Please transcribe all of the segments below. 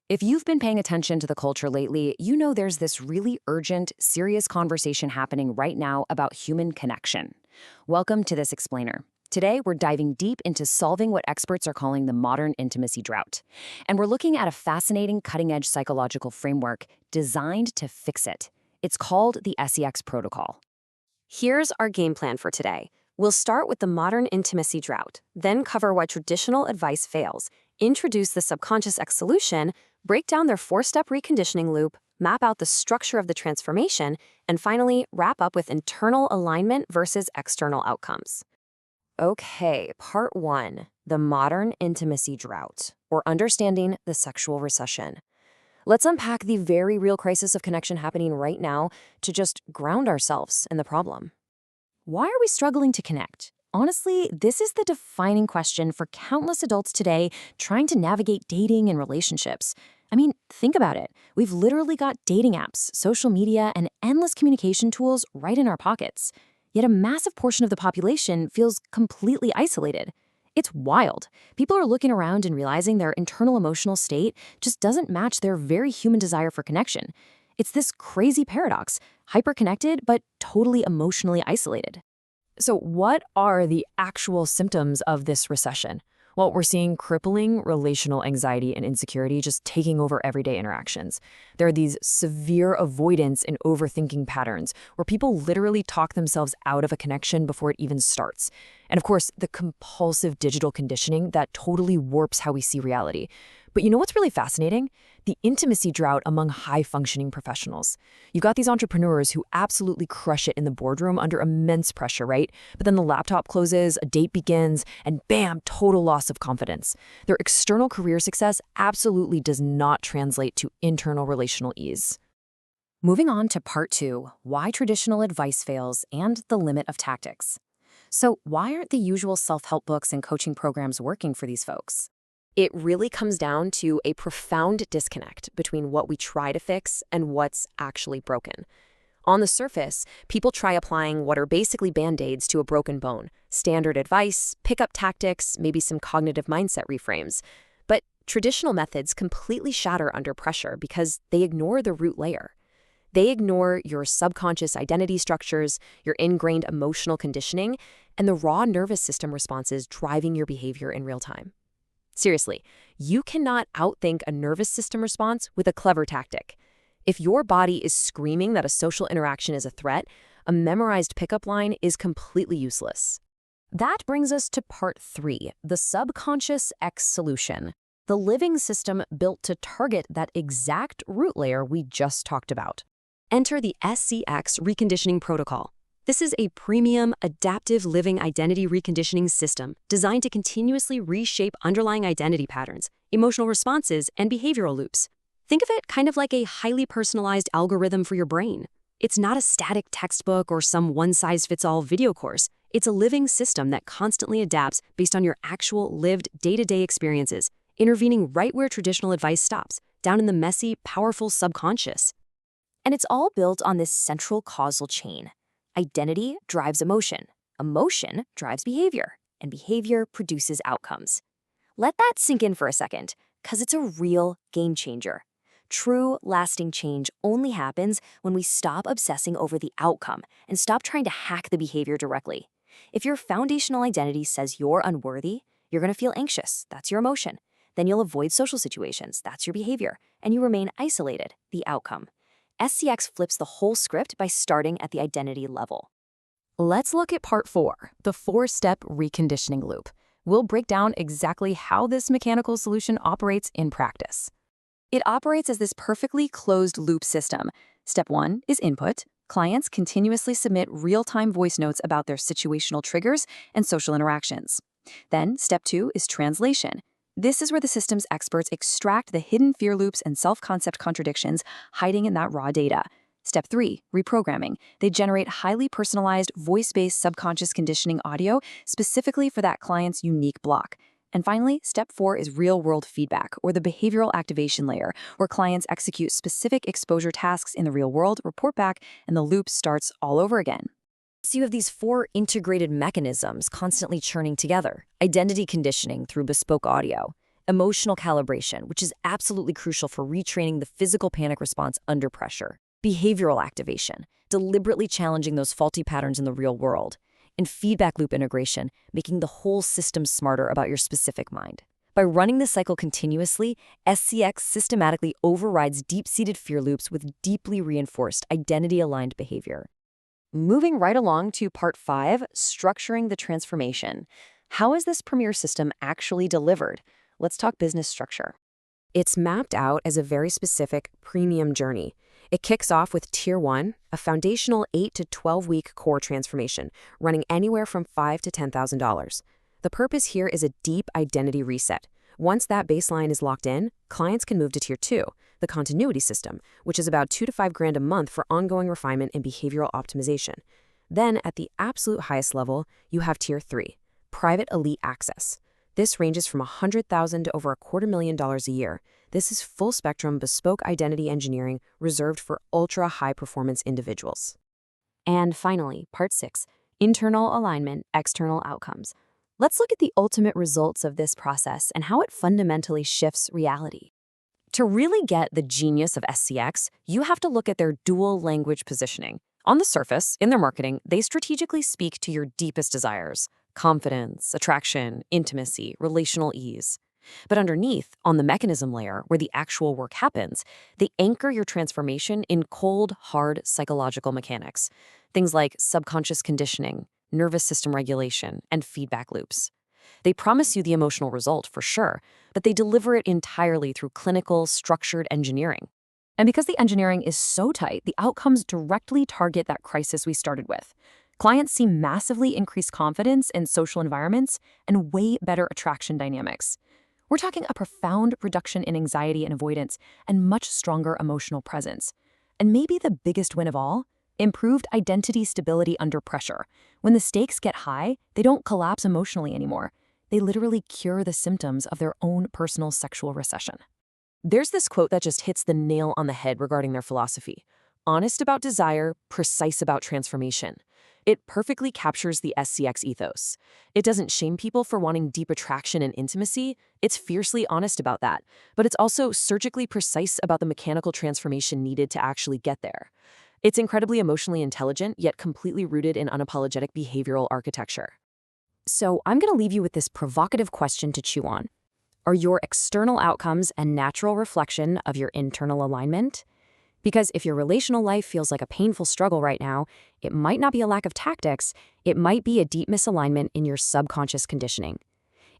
If you've been paying attention to the culture lately, you know there's this really urgent, serious conversation happening right now about human connection. Welcome to This Explainer. Today, we're diving deep into solving what experts are calling the modern intimacy drought. And we're looking at a fascinating cutting-edge psychological framework designed to fix it. It's called the SCX Protocol. Here's our game plan for today. We'll start with the modern intimacy drought, then cover why traditional advice fails, introduce the subconscious X solution, break down their four-step reconditioning loop, map out the structure of the transformation, and finally, wrap up with internal alignment versus external outcomes. Okay, part 1, the modern intimacy drought, or understanding the sexual recession. Let's unpack the very real crisis of connection happening right now to just ground ourselves in the problem. Why are we struggling to connect? Honestly, this is the defining question for countless adults today trying to navigate dating and relationships. I mean, think about it. We've literally got dating apps, social media, and endless communication tools right in our pockets. Yet a massive portion of the population feels completely isolated. It's wild. People are looking around and realizing their internal emotional state just doesn't match their very human desire for connection. It's this crazy paradox, hyper-connected but totally emotionally isolated. So what are the actual symptoms of this recession? Well, we're seeing crippling relational anxiety and insecurity just taking over everyday interactions. There are these severe avoidance and overthinking patterns where people literally talk themselves out of a connection before it even starts. And of course, the compulsive digital conditioning that totally warps how we see reality. But you know what's really fascinating? The intimacy drought among high-functioning professionals. You've got these entrepreneurs who absolutely crush it in the boardroom under immense pressure, right? But then the laptop closes, a date begins, and bam, total loss of confidence. Their external career success absolutely does not translate to internal relational ease. Moving on to part 2, why traditional advice fails and the limit of tactics. So why aren't the usual self-help books and coaching programs working for these folks? It really comes down to a profound disconnect between what we try to fix and what's actually broken. On the surface, people try applying what are basically band-aids to a broken bone, standard advice, pickup tactics, maybe some cognitive mindset reframes. But traditional methods completely shatter under pressure because they ignore the root layer. They ignore your subconscious identity structures, your ingrained emotional conditioning, and the raw nervous system responses driving your behavior in real time. Seriously, you cannot outthink a nervous system response with a clever tactic. If your body is screaming that a social interaction is a threat, a memorized pickup line is completely useless. That brings us to part 3, the subconscious X solution, the living system built to target that exact root layer we just talked about. Enter the SCX Reconditioning Protocol. This is a premium, adaptive living identity reconditioning system designed to continuously reshape underlying identity patterns, emotional responses, and behavioral loops. Think of it kind of like a highly personalized algorithm for your brain. It's not a static textbook or some one-size-fits-all video course. It's a living system that constantly adapts based on your actual lived day-to-day experiences, intervening right where traditional advice stops, down in the messy, powerful subconscious. And it's all built on this central causal chain. Identity drives emotion, emotion drives behavior, and behavior produces outcomes. Let that sink in for a second, because it's a real game changer. True, lasting change only happens when we stop obsessing over the outcome and stop trying to hack the behavior directly. If your foundational identity says you're unworthy, you're going to feel anxious. That's your emotion. Then you'll avoid social situations. That's your behavior. And you remain isolated, the outcome. SCX flips the whole script by starting at the identity level. Let's look at part 4, the 4-step reconditioning loop. We'll break down exactly how this mechanical solution operates in practice. It operates as this perfectly closed loop system. Step 1 is input. Clients continuously submit real-time voice notes about their situational triggers and social interactions. Then, step 2 is translation. This is where the system's experts extract the hidden fear loops and self-concept contradictions hiding in that raw data. Step 3, reprogramming. They generate highly personalized, voice-based subconscious conditioning audio specifically for that client's unique block. And finally, step 4 is real-world feedback, or the behavioral activation layer, where clients execute specific exposure tasks in the real world, report back, and the loop starts all over again. So you have these 4 integrated mechanisms constantly churning together: identity conditioning through bespoke audio, Emotional calibration, which is absolutely crucial for retraining the physical panic response under pressure. Behavioral activation, deliberately challenging those faulty patterns in the real world. And feedback loop integration, making the whole system smarter about your specific mind. By running this cycle continuously, SCX systematically overrides deep-seated fear loops with deeply reinforced, identity-aligned behavior. Moving right along to part 5, structuring the transformation. How is this premier system actually delivered? Let's talk business structure. It's mapped out as a very specific premium journey. It kicks off with Tier 1, a foundational 8 to 12-week core transformation, running anywhere from $5,000 to $10,000. The purpose here is a deep identity reset. Once that baseline is locked in, clients can move to Tier 2, the continuity system, which is about $2,000 to $5,000 a month for ongoing refinement and behavioral optimization. Then, at the absolute highest level, you have Tier 3, private elite access. This ranges from $100,000 to over $250,000 a year. This is full-spectrum bespoke identity engineering reserved for ultra-high-performance individuals. And finally, part 6, internal alignment, external outcomes. Let's look at the ultimate results of this process and how it fundamentally shifts reality. To really get the genius of SCX, you have to look at their dual language positioning. On the surface, in their marketing, they strategically speak to your deepest desires: confidence, attraction, intimacy, relational ease. But underneath, on the mechanism layer, where the actual work happens, they anchor your transformation in cold, hard psychological mechanics. Things like subconscious conditioning, nervous system regulation, and feedback loops. They promise you the emotional result, for sure, but they deliver it entirely through clinical, structured engineering. And because the engineering is so tight, the outcomes directly target that crisis we started with. Clients see massively increased confidence in social environments and way better attraction dynamics. We're talking a profound reduction in anxiety and avoidance and much stronger emotional presence. And maybe the biggest win of all, improved identity stability under pressure. When the stakes get high, they don't collapse emotionally anymore. They literally cure the symptoms of their own personal sexual recession. There's this quote that just hits the nail on the head regarding their philosophy. Honest about desire, precise about transformation. It perfectly captures the SCX ethos. It doesn't shame people for wanting deep attraction and intimacy. It's fiercely honest about that. But it's also surgically precise about the mechanical transformation needed to actually get there. It's incredibly emotionally intelligent, yet completely rooted in unapologetic behavioral architecture. So I'm going to leave you with this provocative question to chew on. Are your external outcomes a natural reflection of your internal alignment? Because if your relational life feels like a painful struggle right now, it might not be a lack of tactics, it might be a deep misalignment in your subconscious conditioning.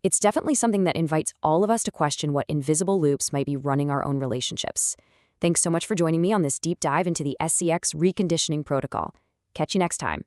It's definitely something that invites all of us to question what invisible loops might be running our own relationships. Thanks so much for joining me on this deep dive into the SCX reconditioning protocol. Catch you next time.